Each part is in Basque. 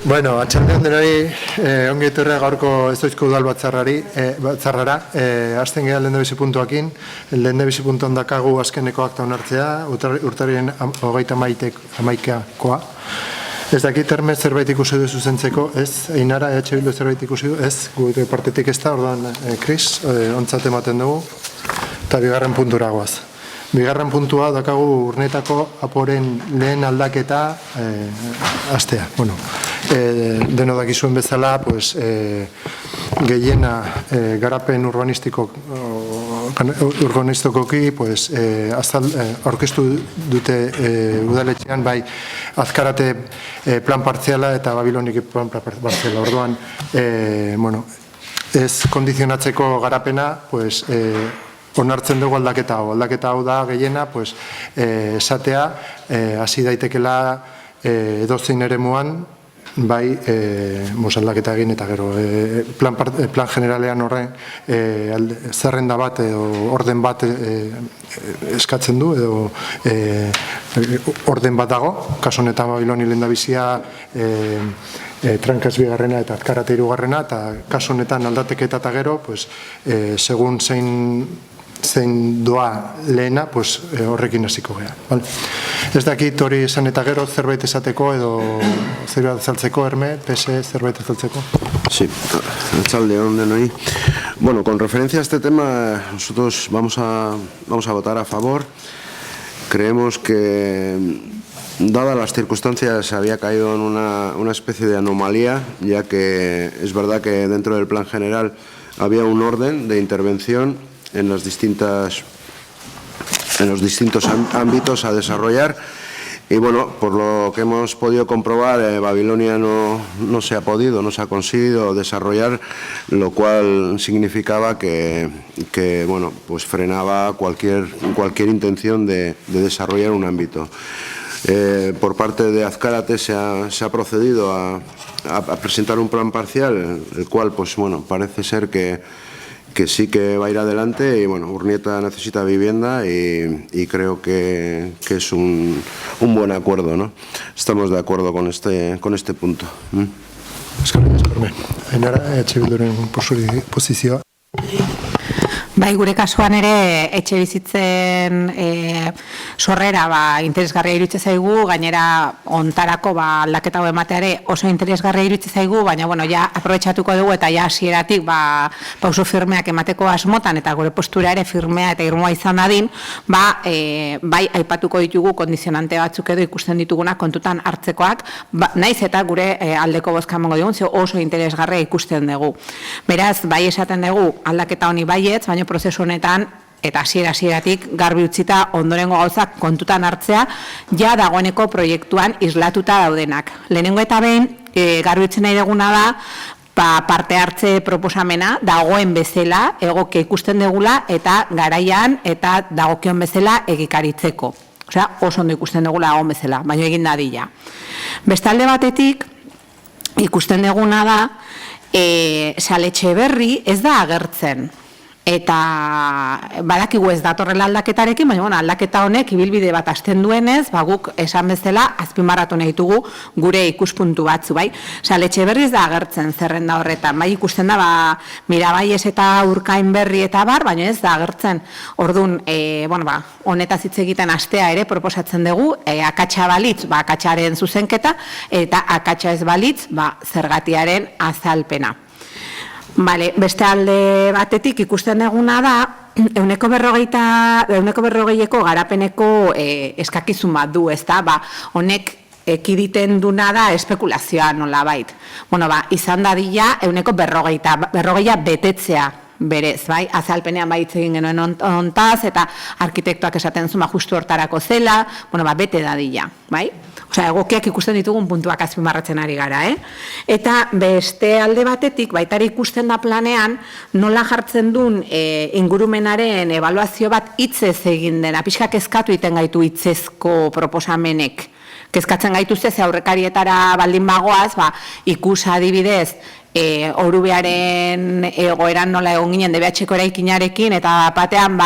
Bueno, atxaldean denari, ongi etorrea gaurko Ezoizko udal batzarrara. Azten gara lehendabizi puntuakin, lehendabizi puntuan dakagu azkeneko akta onartzea, urtarien 31koa. Ez dakit termen zerbait ikusi du zuzentzeko, ez? Einara, Bildu zerbait ikusi du, ez? Gure partetik ez da, orduan, Kris, ontzat ematen dugu, eta bigarren puntura goaz. Bigarren puntua dakagu Urnetako aporen lehen aldaketa astea. Bueno, deno dakizuen bezala, pues, gehiena garapen urbanistikoki pues, aurkeztu dute udaletxean, bai Azkarate plan partziala eta Babilonik plan partziala. Orduan, bueno, ez kondizionatzeko garapena, pues, onartzen dugu aldaketa hau. Aldaketa hau da gehiena, pues, esatea, hasi daitekela edozein eremuan, bai, aldaketa egin eta gero, plan generalean horren zerrenda bat edo orden bat eskatzen du, edo orden bat dago, kasu honetan Babiloni lehendabizia Trankaz bigarrena eta Azkarate hirugarrena, eta kasu honetan aldateketa eta gero, pues, segun zein doa lehena, pues, horrekin hasiko gea. Ez dakit hori esan eta gero zerbait esateko edo zerbait azaltzeko, Herme, PS, zerbait azaltzeko. Sí, atxaldeon denoi. Bueno, con referencia a este tema, nosotros vamos a votar a favor. Creemos que, dadas las circunstancias, se había caído en una especie de anomalía, ya que es verdad que dentro del plan general había un orden de intervención en los distintos ámbitos a desarrollar, y bueno, por lo que hemos podido comprobar, Babilonia no se ha conseguido desarrollar, lo cual significaba que bueno, pues frenaba cualquier intención de desarrollar un ámbito. Por parte de Azkarate se ha procedido a presentar un plan parcial, el cual, pues bueno, parece ser que sí que va a ir adelante, y bueno, Urnieta necesita vivienda y creo que es un buen acuerdo, ¿no? Estamos de acuerdo con este punto. Ainara, Bilduren posizioa. Bai, gure kasuan ere etxe bizitzen sorrera interesgarria iruditzen zaigu, gainera ontarako aldaketa hau emateare oso interesgarria iruditzen zaigu, baina bueno, ja aprobetxatuko dugu eta ja hasieratik pauso firmeak emateko asmotan eta gure postura ere firmea eta irmoa izan dadin, bai aipatuko ditugu kondizionante batzuk edo ikusten dituguna kontutan hartzekoak, naiz eta gure aldeko bozka emango digun, oso interesgarria ikusten dugu. Beraz, bai esaten dugu aldaketa honi baietz, baina prozesu honetan eta hasieratik garbi utzita ondorengo gauzak kontutan hartzea, ja dagoeneko proiektuan islatuta daudenak. Lehenengo eta behin, garbi utzen nahi duguna da, parte hartze proposamena dagoen bezala, egokia ikusten dugula, eta garaian eta dagokion bezala egikaritzeko. Osea, oso ondo ikusten dugula dagoen bezala, baina egin dadila. Bestalde batetik, ikusten duguna da, Saletxe berri ez da agertzen. Eta badakigu ez datorrela aldaketarekin, baina aldaketa honek ibilbide bat hasten duenez, guk esan bezala azpimarratu nahi ditugu gure ikuspuntu batzu, bai. Saletxe berri ez da agertzen zerrenda horretan, bai ikusten da, Mirabaiez eta Urkain berri eta baina ez da agertzen. Orduan, honetaz hitz egiten astea ere proposatzen dugu, akatsa balitz, akatsaren zuzenketa, eta akatsa ez balitz, zergatiaren azalpena. Beste alde batetik ikusten duguna da, 140eko garapeneko eskakizun bat du, ez da, honek ekiditen duna da espekulazioa nolabait. Izan dadila 140 betetzea berez, bai, azalpenean hitz egin genuen ontaz, eta arkitektoak esaten zuma justu hortarako zela, bete dadila, bai? Osea, egokiak ikusten ditugun puntuak azpimarratzen ari gara, Eta beste alde batetik, baitari ikusten da planean, nola jartzen duen ingurumenaren ebaluazio bat hitzez egin dena, pixkak eskatu iten gaitu hitzezko proposamenek. kezkatzen gaituzte, ze aurrekarietara baldin bagoaz, ikus adibidez, Orubearen egoeran nola egon ginen DBH-ko eraikinarekin, eta batean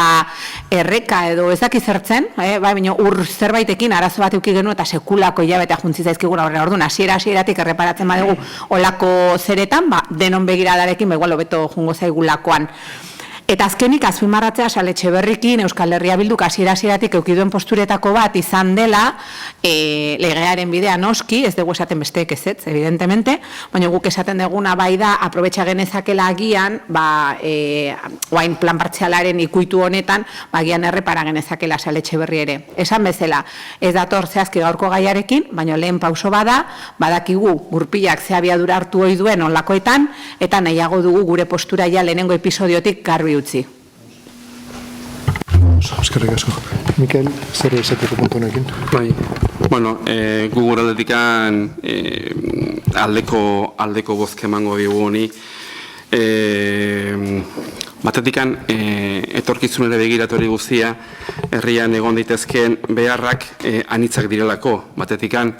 erreka edo ez daki zertzen, baina ur zerbaitekin arazo bat euki genuen eta sekulako hilabetea juntzi zaizkigun aurrera. Orduan, hasieratik erreparatzen badugu olako zeretan, denon begiradarekin, igual hobeto jungo zaigulakoan. Eta azkenik, azpimarratzea Saletxe Berrikin, Euskal Herria Bilduk hasieratik eukiduen posturetako bat izan dela, legearen bidea noski, ez dugu esaten besteek ezetz, evidentemente, baina guk esaten duguna bai da, aprobetxa genezakela agian, oain plan partzialaren ikuitu honetan, agian errepara genezakela Saletxe Berri ere. Esan bezala, ez dator zehazki gaurko gaiarekin, baina lehen pauso badakigu gurpilak ze abiadura hartu ohi duen onlakoetan, eta nahiago dugu gure postura ja lehenengo episodiotik garbi utzi. Eskerrik asko. Mikel, zer esateko puntu honekin? Bai, bueno, gu gure aldetikan aldeko bozke emango digu honi. Batetikan, etorkizunera begiratori guztia, herrian egon daitezkeen beharrak anitzak direlako. Batetikan,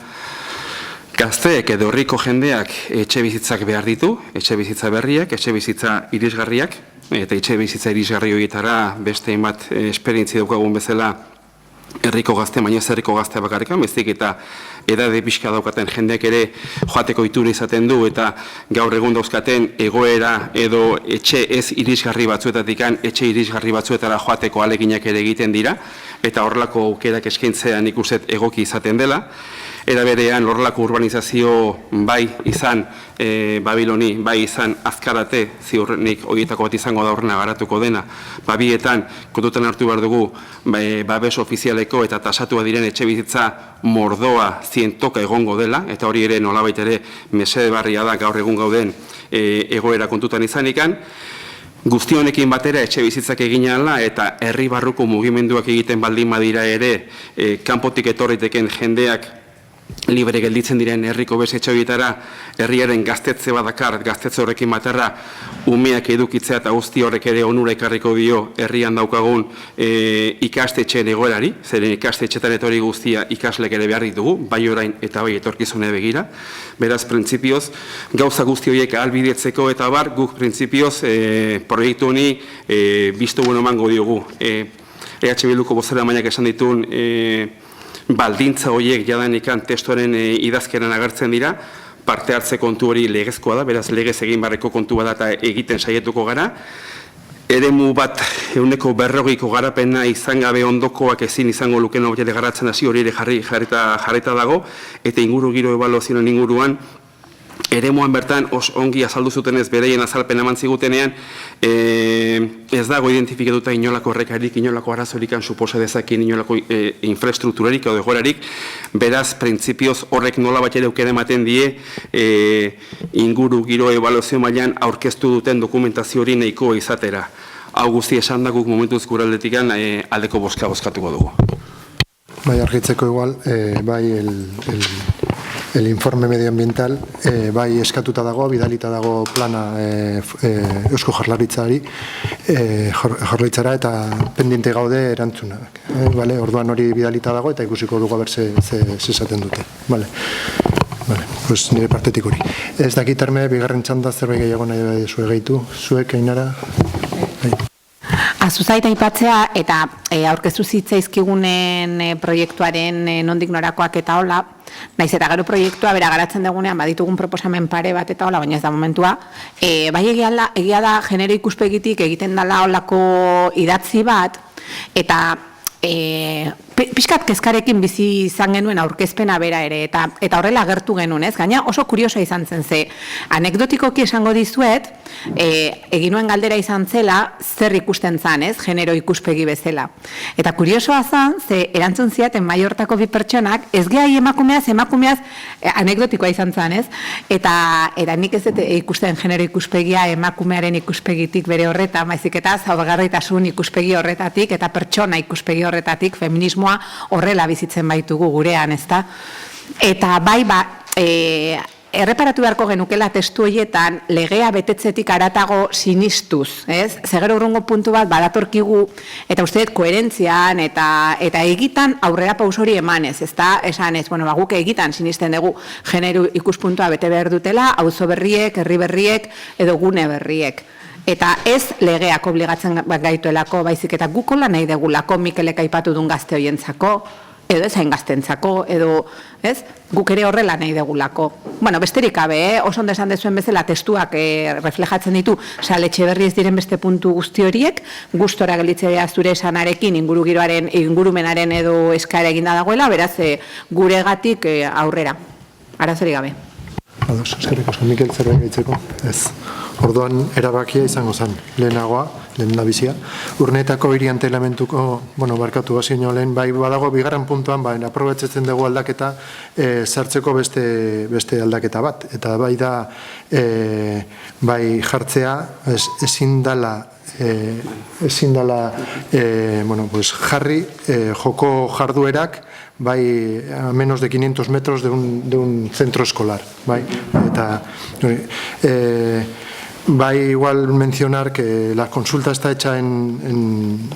gazteek edo herriko jendeak etxe bizitzak behar ditu, etxe bizitza berriak, etxe bizitza irisgarriak, eta etxe bizitza irisgarri horietara beste hainbat esperientzia daukagun bezala herriko gazte, baina ez herriko gaztea bakarrikan, bezik eta edade pixka daukaten jendeak ere joateko itura izaten du, eta gaur egun dauzkaten egoera edo etxe ez irisgarri batzuetatikan etxe irisgarri batzuetara joateko aleginak ere egiten dira, eta horrelako aukerak eskaintzean ikuset egoki izaten dela. Era berean horrelako urbanizazio bai izan Babiloni, bai izan Azkarate, ziurrenik horietako bat izango da horrena garatuko dena, babietan kontutan hartu behar dugu babes ofizialeko eta tasatua diren etxe bizitza mordoa zientoka egongo dela, eta hori ere nolabait ere mesede barria da gaur egun gauden egoera kontutan izanikan. Guzti honekin batera etxe bizitzak egin ahala eta herri barruko mugimenduak egiten baldin badira ere kanpotik etorriteken jendeak libre gelditzen diren herriko bezetxe horietara herriaren gaztetze badakar, gaztetze horrekin baterra umeak edukitzea eta guzti horrek ere onura ekarriko dio herrian daukagun ikastetxeen egoerari, zeren ikastetxetan eta hori guztia ikaslek ere behar ditugu, bai orain eta bai etorkizune begira. Beraz, printzipioz, gauza guzti horiek ahalbidetzeko eta guk printzipioz proiektu honi biztu bueno emango diogu. EH Bilduko bozeramaileak esan dituen baldintza horiek jadanikan testuaren idazkeran agertzen dira, parte hartze kontu hori legezkoa da, beraz legez egin barreko kontu bada eta egiten saietuko gara. Eremu bat 140ko garapena izan gabe ondokoak ezin izango luken hori garatzen hasi hori ere jarrita dago, eta inguru giro ebaluazioen inguruan, eremuan bertan ongi azaldu zutenez bereien azalpen eman zigutenean ez dago identifikatuta inolako errekarik, inolako arazorikan suposa dezakin inolako infraestrukturarik edo egoerarik, beraz, printzipioz horrek nola bat ere aukera ematen die inguru giro ebaluazio mailan aurkeztu duten dokumentazio hori nahiko izatera. Hau guzti esan da guk momentuz gure aldetikan aldeko bozkatuko dugu. Bai, argitzeko igual, bai el informe medioambiental bai eskatuta dago, bidalita dago plana Eusko Jaurlaritzari, Jaurlaritzara eta pendiente gaude erantzunak. Orduan hori bidalita dago eta ikusiko dugu aber ze esaten dute. Pues nire partetik hori. Ez dakiterme, bigarren txanda zerbait gehiago nahi zue gehitu, zuek, Ainara? Azuzait aipatzea eta aurkeztu zitzaizkigunen proiektuaren nondik norakoak eta hola, naiz eta gero proiektua bera garatzen dugunean baditugun proposamen pare bat eta hola, baina ez da momentua, bai egia da genero ikuspegitik egiten dela holako idatzi bat, eta pixkat kezkarekin bizi izan genuen aurkezpena bera ere, eta horrela agertu genuen, ez? Gaina oso kuriosa izan zen, ze anekdotikoki esango dizuet, egin nuen galdera izan zela, zer ikusten zan, ez? Genero ikuspegi bezala. Eta kuriosoa zan, ze erantzun ziaten Maiortako bi pertsonak, ez gehi emakumeaz anekdotikoa izan zan, ez? Eta nik ez ikusten genero ikuspegia emakumearen ikuspegitik bere horretan, baizik eta zaurgarritasun ikuspegi horretatik, eta pertsona ikuspegi horretatik, feminismoa horrela bizitzen baitugu gurean, ezta? Eta bai, erreparatu beharko genukela testu horietan legea betetzetik aratago sinistuz, ez? Zegero urrungo puntu bat badatorkigu, eta uste dut koherentzian eta egitan aurrera paus hori emanez, ez da, esan ez, bueno, guk egitan sinisten dugu genero ikuspuntua bete behar dutela, auzo berriek, herri berriek, edo gune berriek. Eta ez legeak obligatzen gaituelako, baizik eta gukola nahi degulako Mikelek aipatu duen gazte hoientzako, edo ez hain gaztentzako, edo, ez, guk ere horrela nahi degulako. Bueno, besterik gabe, oso ondo esan dezuen bezala testuak reflejatzen ditu, Saletxe berri ez diren beste puntu guzti horiek, gustora gelditzea zure esanarekin ingurumenaren edo eskaera eginda dagoela, beraz, guregatik aurrera, arazorik gabe. Ados, eskerrik asko, Mikel zerbait gehitzeko? Ez. Orduan erabakia izango zen, lehenagoa, lehen da bizia. Urneetako hiri antolamentuko, barkatu bazio lehen, bai badago bigarren puntuan, aprobetzetzen dugu aldaketa sartzeko beste aldaketa bat. Eta bai da, bai jartzea, ezin dala jarri joko jarduerak bai a menos de 500 metros de un centro escolar, bai, eta bai igual mencionar que la consulta está hecha en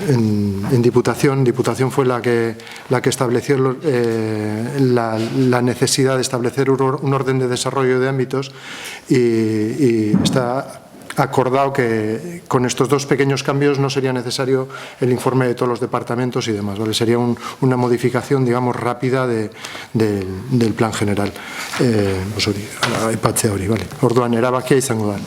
Diputación. Diputación fue la que estableció la necesidad de establecer un orden de desarrollo de ámbitos y está acordado que con estos dos pequeños cambios no sería necesario el informe de todos los departamentos y demás, ¿vale? Sería una modificación, digamos, rápida del plan general. Aipatzea hori, vale. Orduan, erabakia izango da.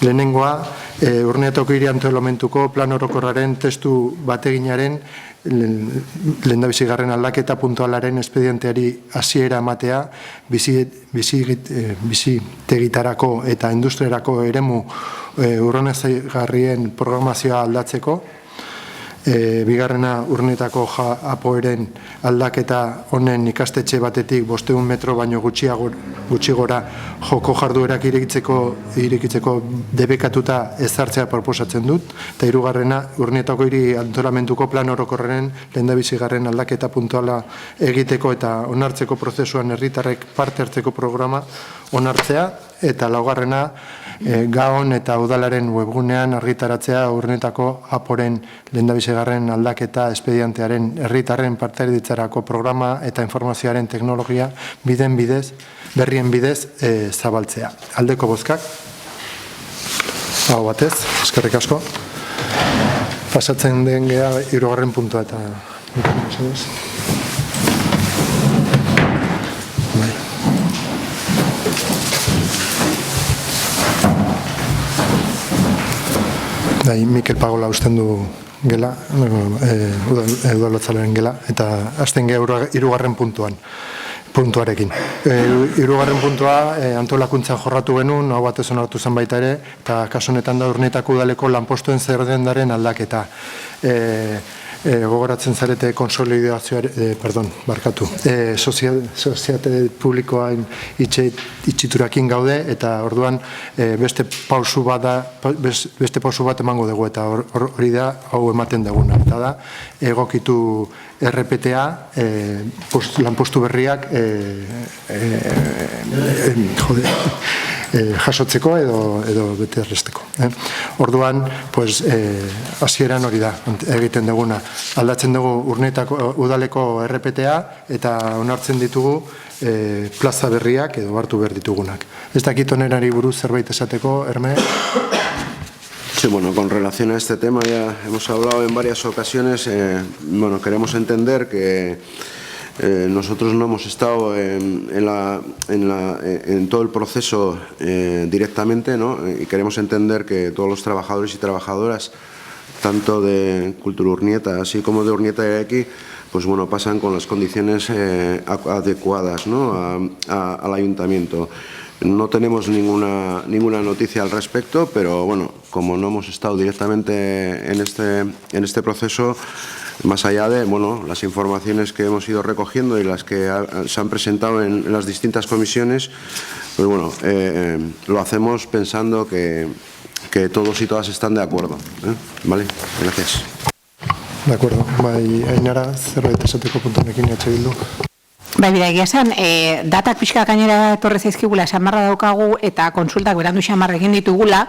Lehenengoa, Urnietako hiri antolamentuko plan orokorraren testu bateginaren lehendabizigarren aldaketa puntualaren espedienteari hasiera ematea, bizitegitarako eta industriarako eremu urronegarrien programazioa aldatzeko, bigarrena Urnietako apoeren aldaketa honen ikastetxe batetik 500 metro baino gutxi gora joko jarduerak irekitzeko debekatuta ezartzea proposatzen dut, eta hirugarrena Urnietako hiri antolamentuko plan orokorraren lehendabizigarren aldaketa puntuala egiteko eta onartzeko prozesuan herritarrek parte hartzeko programa onartzea, eta laugarrena Gaon eta udalaren webgunean argitaratzea Urnietako aporen lehendabizigarren aldaketa espedientearen herritarren partaiditzarako programa eta informazioaren teknologia berrien bidez zabaltzea. Aldeko bozkak. Hau batez, eskerrik asko. Pasatzen den gea 3. puntua eta Mikel Pagola usten du gela, udalotzalaren gela, eta azten geha 3. puntuarekin. 3. puntua antolakuntzan jorratu genuen, hau batez onartu zen baita ere, eta kasu honetan da Urnietako udaleko lanpostuen zerrendaren aldaketa. Gogoratzen zarete soziete publikoain itxiturakin gaude, eta orduan beste pausu bat emango dugu, eta hori da hau ematen duguna. Eta da, egokitu RPTA, lanpostu berriak jasotzeko edo bete erresteko. Orduan, hasieran hori da, egiten duguna. Aldatzen dugu Urnietako udaleko RPTA eta onartzen ditugu plaza berriak edo hartu behar ditugunak. Ez dakit onerari buruz zerbait esateko, Herme? Sí, bueno, con relación a este tema ya hemos hablado en varias ocasiones. Queremos entender que nosotros no hemos estado en todo el proceso directamente, ¿no? Y queremos entender que todos los trabajadores y trabajadoras, tanto de Kultur Urnieta así como de Urnieta y aquí, pasan con las condiciones adecuadas, ¿no? al ayuntamiento. No tenemos ninguna noticia al respecto, pero como no hemos estado directamente en este proceso, más allá de las informaciones que hemos ido recogiendo y las que se han presentado en las distintas comisiones, lo hacemos pensando que todos y todas están de acuerdo. Vale, gracias. De acuerdo. Ainara, zerbait esateko puntuarekin Bildu. Bai, bida, egia esan, datak pixka gainera etorre zaizkigula xamarra daukagu eta konsultak berandu xamarra egin ditugula,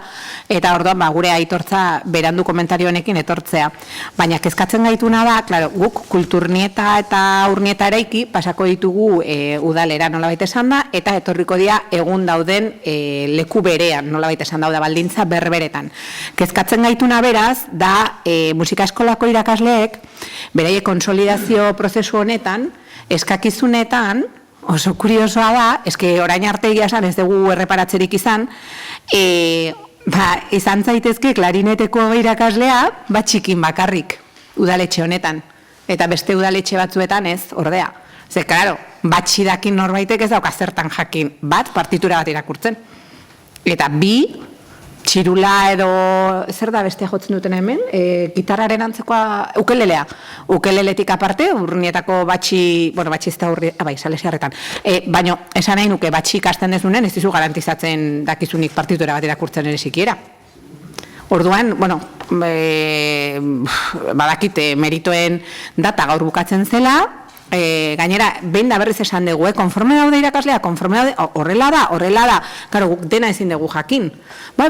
eta orduan gure aitortza berandu komentario honekin etortzea. Baina kezkatzen gaituna da, klaro, guk kulturnieta eta urnieta eraiki pasako ditugu udalera nolabait esan da, eta etorriko dira egun dauden leku berean, nolabait esan da baldintza berberetan. Kezkatzen gaituna beraz, da musika eskolako irakasleek, beraie konsolidazio prozesu honetan, eskakizunetan, oso kuriosoa da, eske orain arte egia esan ez dugu erreparatzerik izan, izan zaitezke klarineteko irakaslea, txikin bakarrik, udaletxe honetan. Eta beste udaletxe batzuetan ez, ordea. Ze, klaro, batxidakin norbaitek ez dauka zertan jakin, partitura bat irakurtzen. Eta bi, txirula edo, zer da bestea jotzen duten hemen, gitarraren antzekoa, ukelelea. Ukeleletik aparte, urnietako batxi ez da salesiarretan. Baina, esan nahi nuke, batxi ikasten dezunen, ez dizu garantizatzen dakizunik partitura bat irakurtzen ere sikiera. Orduan, badakite meritoen data gaur bukatzen zela, gainera, behin da berriz esan dugu, konforme daude irakaslea, konforme daude, horrela da, karo, guk dena ezin dugu jakin. Bai,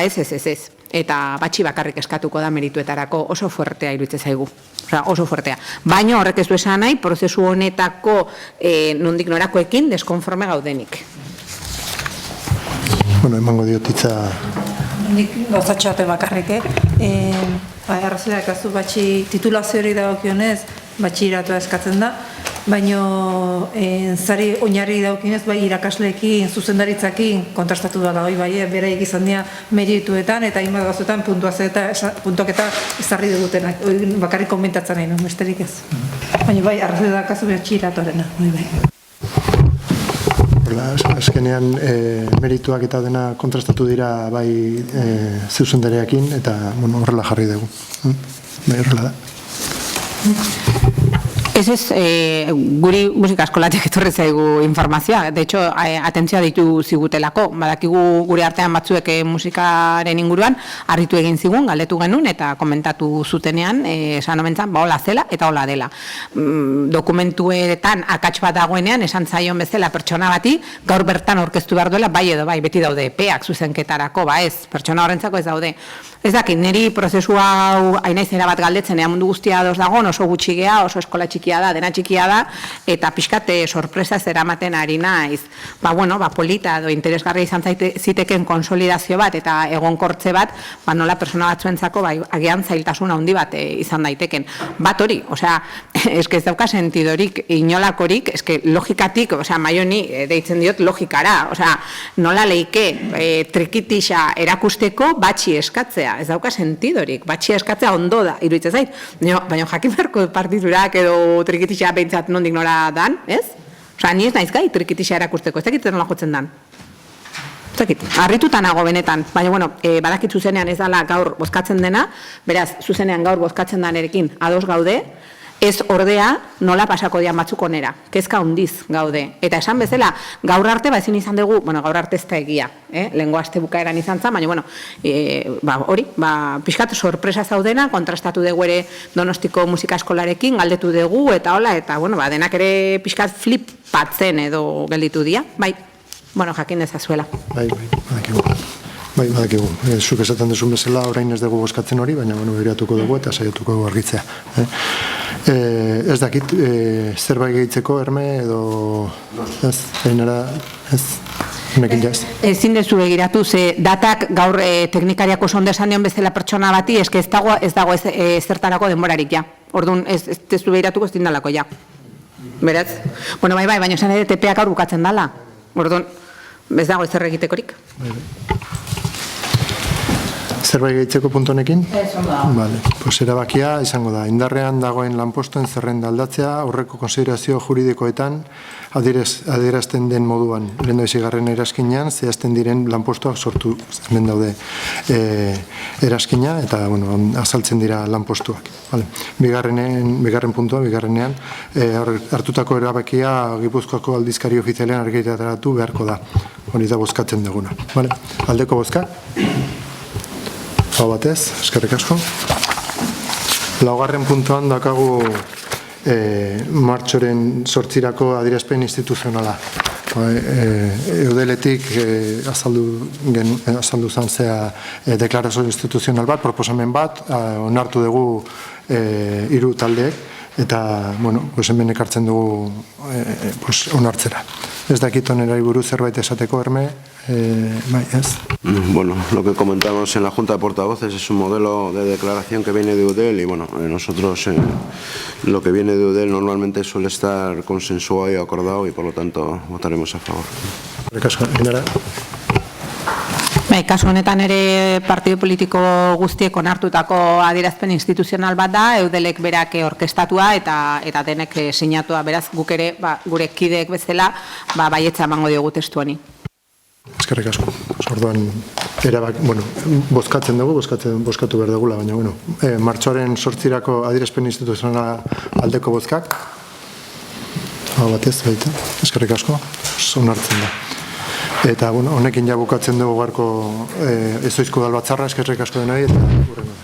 ez. Eta batxi bakarrik eskatuko da merituetarako oso fuertea iruditzen zaigu. Oso fuertea. Baina horrek ez du esan nahi, prozesu honetako nondik norakoekin deskonforme gaudenik. Emango diotitza... Nik gauzatxoate bakarrik, arrazoia ekazu batxi titulazio hori dagokionez, batxiratua eskatzen da, baina zari oinarri dagokionez, bai irakasleekin, zuzendaritzakin kontrastatu dela, bai, beraik izan dira merituetan, eta hainbat gauzetan puntuaketa ezarri dugutenak, bakarrik komentatzen nahi, besterik ez. Baina bai, arrazoia ekazu batxiratuarena, bai. Azkenean merituak eta dena kontrastatu dira bai zuzendareakin eta horrela jarri dugu. Bai, horrela da. Ez, guri musika eskolatik etorri zaigu informazioa. De hecho, atentzioa ditu zigutelako. Badakigu gure artean batzuek musikaren inguruan, harritu egin zigun, galdetu genuen, eta komentatu zutenean, esan omentzan, hola zela eta hola dela. Dokumentuetan akats bat dagoenean, esan zaion bezala pertsona bati, gaur bertan aurkeztu behar duela, bai edo bai, beti daude epeak zuzenketarako, ez, pertsona horrentzako ez daude. Ez dakit, niri prozesu hau ainaizera bat galdetzen, mundu guztia ados dagoen, oso gutxi gea, oso eskola txikia da, dena txikia da, eta pixkate sorpresa zeramaten ari naiz. Polita edo interesgarria izan ziteken konsolidazio bat eta egonkortze bat, nola persona batzuentzako agian zailtasun handi bat izan daiteken. Bat hori, eske ez dauka sentidorik, inolakorik, eske logikatik, maioni deitzen diot logikara, nola leike trikitixa erakusteko batxi eskatzea. Ez dauka sentidorik, batxi eskatzea ondo da, iruditzen zait. Baina jakin beharko partiturak edo trikitixa behintzat nondik nora dan, ez? Ni ez naiz gai trikitixa erakusteko, ez dakit nola jotzen dan. Ez dakit, harrituta nago benetan, baina badakit zuzenean ez dela gaur bozkatzen dena, beraz, zuzenean gaur bozkatzen danerekin ados gaude, ez ordea nola pasako dian batzuk onera, kezka handiz gaude. Eta esan bezala, gaur arte ezin izan dugu, gaur arte ez da egia, lehengo aste bukaeran izan zen, baina hori, pixkat sorpresa zaudena, kontrastatu dugu ere Donostiko musika eskolarekin, galdetu dugu, eta hola, eta denak ere pixkat flipatzen edo gelditu dira, jakin dezazuela. Badakigu. Zuk esaten duzun bezala, orain ez dugu bozkatzen hori, baina begiratuko dugu eta saiatuko dugu argitzea. Ez dakit, zerbait gehitzeko, Erme, edo... Ez, honekin jaz. Ezin dezu begiratu, ze datak gaur teknikariako sondesan dion bezala pertsona bati, eske ez dago zertarako denborarik, ja. Orduan, ez dezu begiratuko ez dindalako, ja. Beraz? Baina esan ere tepeak gaur bukatzen dala. Orduan, ez dago ezer egitekorik. Zerbait gehitzeko puntu honekin? Ez, ondo. Erabakia izango da. Indarrean dagoen lanpostuen zerrenda aldatzea, aurreko konsiderazio juridikoetan adierazten den moduan. Lehendabizigarren eraskinean, zehazten diren lanpostuak sortu den daude eraskina, eta azaltzen dira lanpostuak. Bigarren puntua, bigarrenean, hartutako erabakia Gipuzkoako aldizkari ofizialean argitaratatu beharko da. Hori da bozkatzen duguna. Aldeko bozka? Hau batez, eskerrik asko. Laugarren puntuan dakagu martxoren 8-rako adierazpen instituzionala. Eudeletik azaldu zan zea deklarazio instituzional bat, proposamen bat, onartu dugu 3 taldeek, eta, hemen ekartzen dugu onartzera. Ez dakit onerari buruz zerbait esateko, Herme, ez? Bueno, lo que comentamos en la Junta de Portavoces es un modelo de declaración que viene de UDEL y nosotros lo que viene de UDEL normalmente suele estar consensuado y acordado y por lo tanto votaremos a favor. Kasu honetan ere partido politiko guztiek onartutako adierazpen instituzional bat da, Eudelek berak orkestatua eta denek sinatua, beraz guk ere gure kideek bezala baietza emango diogu testu honi. Eskerrik asko. Orduan, bozkatzen dugu, bozkatu behar dugula, baina, martxoaren 8-rako adierazpen instituzionala aldeko bozkak. Batez, baita. Eskerrik asko. Onartzen da. Eta, honekin ja bukatzen dugu garko ezoizko udalbatzarra, eskerrik asko denoi, eta hurrengo.